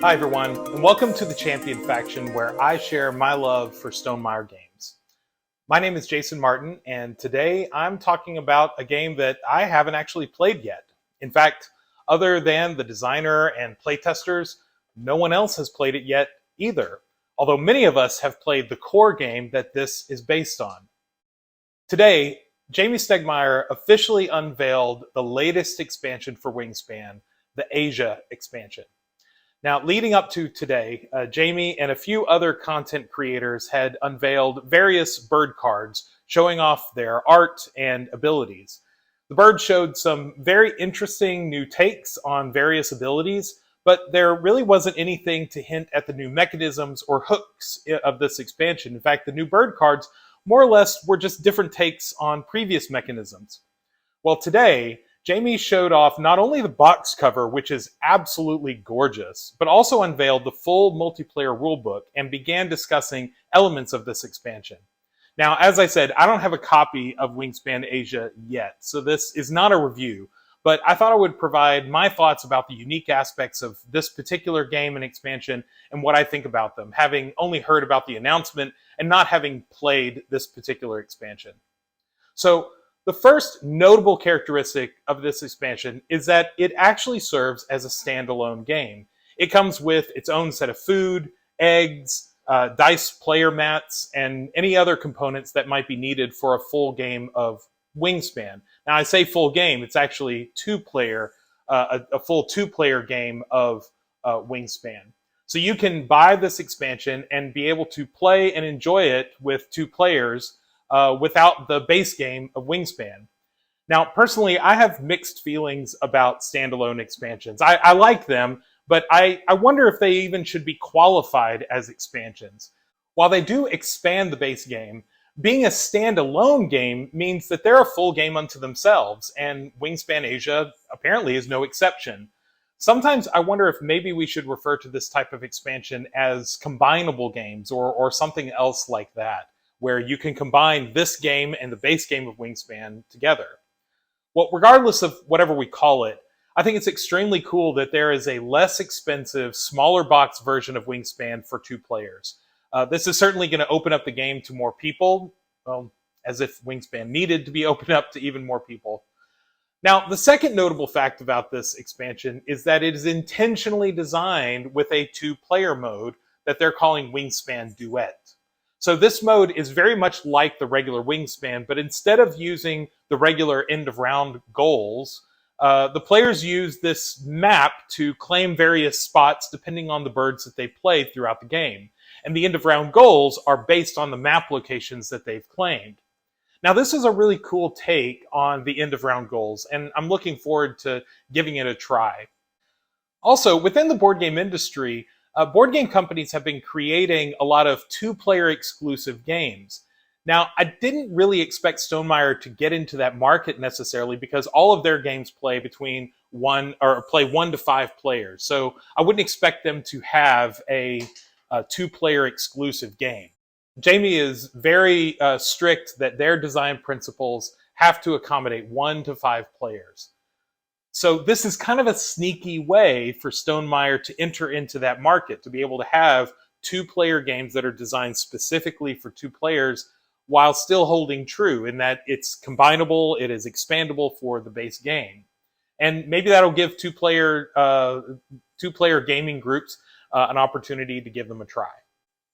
Hi everyone, and welcome to the Champion Faction, where I share my love for Stegmaier games. My name is Jason Martin, and today I'm talking about a game that I haven't actually played yet. In fact, other than the designer and playtesters, no one else has played it yet either, although many of us have played the core game that this is based on. Today, Jamey Stegmaier officially unveiled the latest expansion for Wingspan, the Asia expansion. Now, leading up to today, Jamey and a few other content creators had unveiled various bird cards showing off their art and abilities. The bird showed some very interesting new takes on various abilities, but there really wasn't anything to hint at the new mechanisms or hooks of this expansion. In fact, the new bird cards more or less were just different takes on previous mechanisms. Well, today, Jamey showed off not only the box cover, which is absolutely gorgeous, but also unveiled the full multiplayer rulebook and began discussing elements of this expansion. Now, as I said, I don't have a copy of Wingspan Asia yet, so this is not a review, but I thought I would provide my thoughts about the unique aspects of this particular game and expansion and what I think about them, having only heard about the announcement and not having played this particular expansion. So, the first notable characteristic of this expansion is that it actually serves as a standalone game. It comes with its own set of food, eggs, dice player mats, and any other components that might be needed for a full game of Wingspan. Now, I say full game, it's actually a full two-player game of Wingspan. So you can buy this expansion and be able to play and enjoy it with two players without the base game of Wingspan. Now, personally, I have mixed feelings about standalone expansions. I like them, but I wonder if they even should be qualified as expansions. While they do expand the base game, being a standalone game means that they're a full game unto themselves, and Wingspan Asia apparently is no exception. Sometimes I wonder if maybe we should refer to this type of expansion as combinable games or something else like that, where you can combine this game and the base game of Wingspan together. Well, regardless of whatever we call it, I think it's extremely cool that there is a less expensive, smaller box version of Wingspan for two players. This is certainly going to open up the game to more people, as if Wingspan needed to be opened up to even more people. Now, the second notable fact about this expansion is that it is intentionally designed with a two-player mode that they're calling Wingspan Duet. So this mode is very much like the regular Wingspan, but instead of using the regular end-of-round goals, the players use this map to claim various spots depending on the birds that they played throughout the game. And the end-of-round goals are based on the map locations that they've claimed. Now, this is a really cool take on the end-of-round goals, and I'm looking forward to giving it a try. Also, within the board game industry, board game companies have been creating a lot of two-player exclusive games. Now, I didn't really expect Stegmaier to get into that market necessarily because all of their games play between one to five players. So I wouldn't expect them to have a two-player exclusive game. Jamey is very strict that their design principles have to accommodate 1 to 5 players. So this is kind of a sneaky way for Stegmaier to enter into that market, to be able to have two-player games that are designed specifically for two players while still holding true in that it's combinable, it is expandable for the base game. And maybe that'll give two-player gaming groups an opportunity to give them a try.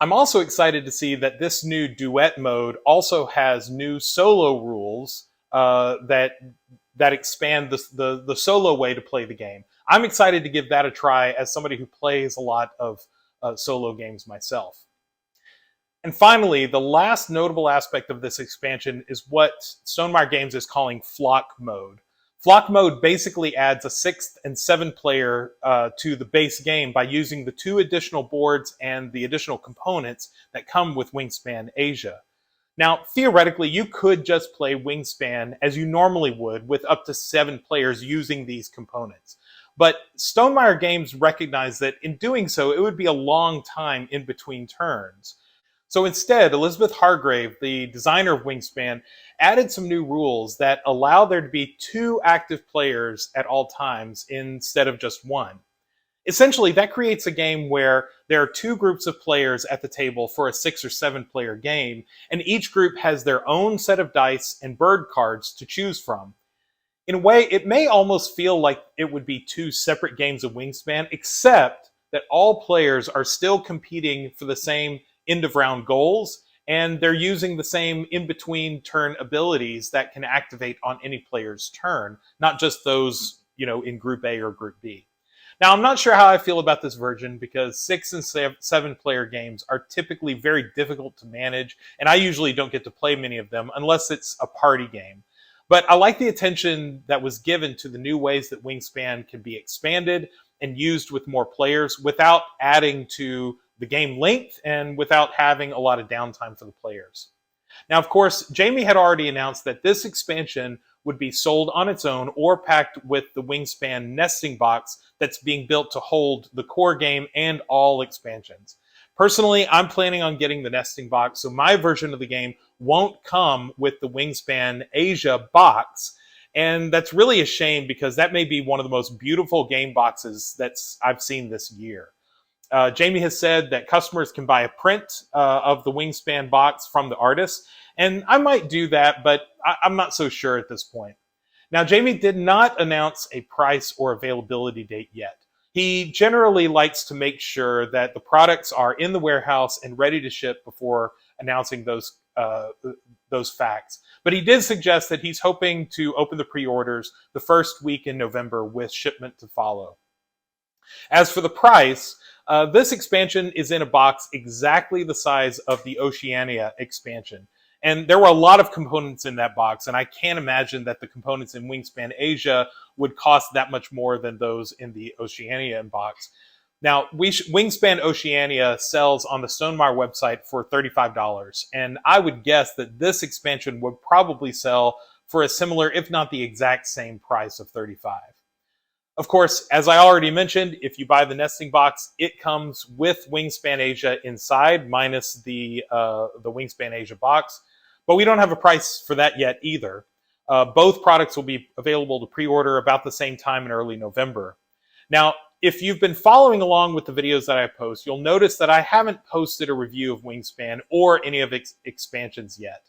I'm also excited to see that this new duet mode also has new solo rules that expand the solo way to play the game. I'm excited to give that a try as somebody who plays a lot of solo games myself. And finally, the last notable aspect of this expansion is what Stegmaier Games is calling flock mode. Flock mode basically adds a 6th and 7th player to the base game by using the 2 additional boards and the additional components that come with Wingspan Asia. Now, theoretically, you could just play Wingspan as you normally would with up to 7 players using these components. But Stegmaier Games recognized that in doing so, it would be a long time in between turns. So instead, Elizabeth Hargrave, the designer of Wingspan, added some new rules that allow there to be 2 active players at all times instead of just 1. Essentially, that creates a game where there are two groups of players at the table for a 6 or 7 player game, and each group has their own set of dice and bird cards to choose from. In a way, it may almost feel like it would be two separate games of Wingspan, except that all players are still competing for the same end of round goals, and they're using the same in-between turn abilities that can activate on any player's turn, not just those, in Group A or Group B. Now, I'm not sure how I feel about this version because 6 and 7 player games are typically very difficult to manage, and I usually don't get to play many of them unless it's a party game. But I like the attention that was given to the new ways that Wingspan can be expanded and used with more players without adding to the game length and without having a lot of downtime for the players. Now, of course, Jamey had already announced that this expansion would be sold on its own or packed with the Wingspan nesting box that's being built to hold the core game and all expansions. Personally, I'm planning on getting the nesting box, so my version of the game won't come with the Wingspan Asia box, and that's really a shame because that may be one of the most beautiful game boxes I've seen this year. Jamey has said that customers can buy a print of the Wingspan box from the artist, and I might do that, but I'm not so sure at this point. Now, Jamey did not announce a price or availability date yet. He generally likes to make sure that the products are in the warehouse and ready to ship before announcing those facts. But he did suggest that he's hoping to open the pre-orders the first week in November with shipment to follow. As for the price, this expansion is in a box exactly the size of the Oceania expansion. And there were a lot of components in that box, and I can't imagine that the components in Wingspan Asia would cost that much more than those in the Oceania box. Now, Wingspan Oceania sells on the Stonemaier website for $35, and I would guess that this expansion would probably sell for a similar, if not the exact same price of $35. Of course, as I already mentioned, if you buy the nesting box, it comes with Wingspan Asia inside, minus the Wingspan Asia box. But we don't have a price for that yet either. Both products will be available to pre-order about the same time in early November. Now, if you've been following along with the videos that I post, you'll notice that I haven't posted a review of Wingspan or any of its expansions yet.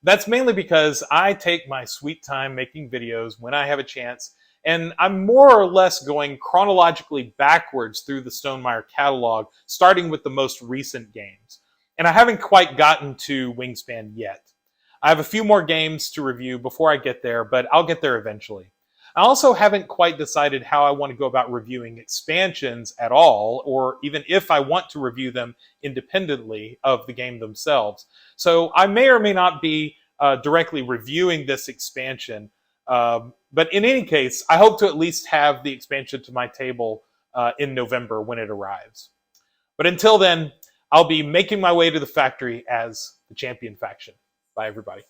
That's mainly because I take my sweet time making videos when I have a chance, and I'm more or less going chronologically backwards through the Stonemaier catalog, starting with the most recent games. And I haven't quite gotten to Wingspan yet. I have a few more games to review before I get there, but I'll get there eventually. I also haven't quite decided how I want to go about reviewing expansions at all, or even if I want to review them independently of the game themselves. So I may or may not be directly reviewing this expansion, but in any case, I hope to at least have the expansion to my table in November when it arrives. But until then, I'll be making my way to the factory as the Champion Faction. Bye, everybody.